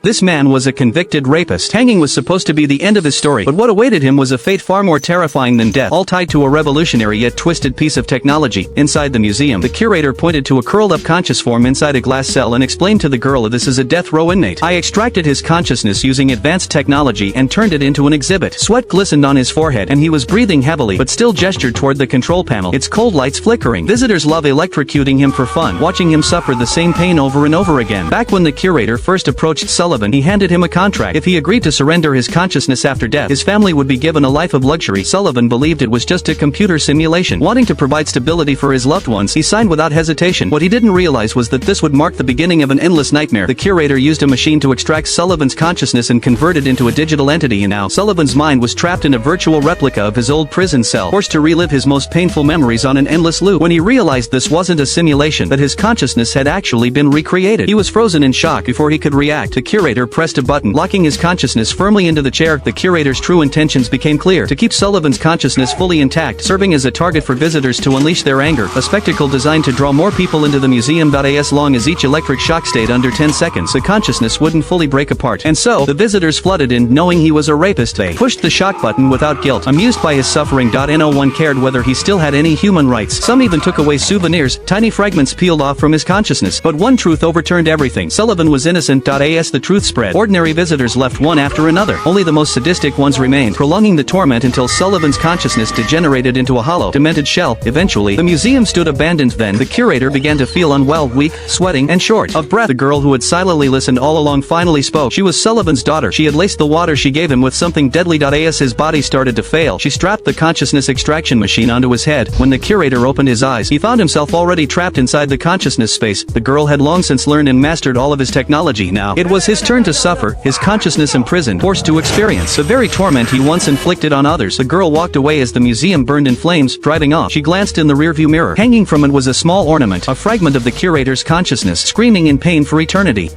This man was a convicted rapist. Hanging was supposed to be the end of his story, but what awaited him was a fate far more terrifying than death, all tied to a revolutionary yet twisted piece of technology. Inside the museum, the curator pointed to a curled-up conscious form inside a glass cell and explained to the girl, "This is a death row inmate. I extracted his consciousness using advanced technology and turned it into an exhibit." Sweat glistened on his forehead and he was breathing heavily but still gestured toward the control panel, its cold lights flickering. Visitors love electrocuting him for fun, watching him suffer the same pain over and over again. Back when the curator first approached Sullivan, he handed him a contract. If he agreed to surrender his consciousness after death, his family would be given a life of luxury. Sullivan believed it was just a computer simulation. Wanting to provide stability for his loved ones, he signed without hesitation. What he didn't realize was that this would mark the beginning of an endless nightmare. The curator used a machine to extract Sullivan's consciousness and convert it into a digital entity, and now Sullivan's mind was trapped in a virtual replica of his old prison cell, forced to relive his most painful memories on an endless loop. When he realized this wasn't a simulation, that his consciousness had actually been recreated, he was frozen in shock before he could react. The curator pressed a button, locking his consciousness firmly into the chair. The curator's true intentions became clear: to keep Sullivan's consciousness fully intact, serving as a target for visitors to unleash their anger, a spectacle designed to draw more people into the museum. As long as each electric shock stayed under 10 seconds, the consciousness wouldn't fully break apart. And so, the visitors flooded in, knowing he was a rapist. They pushed the shock button without guilt, amused by his suffering. No one cared whether he still had any human rights. Some even took away souvenirs, tiny fragments peeled off from his consciousness. But one truth overturned everything: Sullivan was innocent. As the truth spread, ordinary visitors left one after another. Only the most sadistic ones remained, prolonging the torment until Sullivan's consciousness degenerated into a hollow, demented shell. Eventually, the museum stood abandoned. Then, the curator began to feel unwell, weak, sweating, and short of breath. The girl who had silently listened all along finally spoke. She was Sullivan's daughter. She had laced the water she gave him with something deadly. As his body started to fail, she strapped the consciousness extraction machine onto his head. When the curator opened his eyes, he found himself already trapped inside the consciousness space. The girl had long since learned and mastered all of his technology. Now, it was his turn to suffer, his consciousness imprisoned, forced to experience the very torment he once inflicted on others. The girl walked away as the museum burned in flames. Driving off, she glanced in the rearview mirror. Hanging from it was a small ornament, a fragment of the curator's consciousness, screaming in pain for eternity.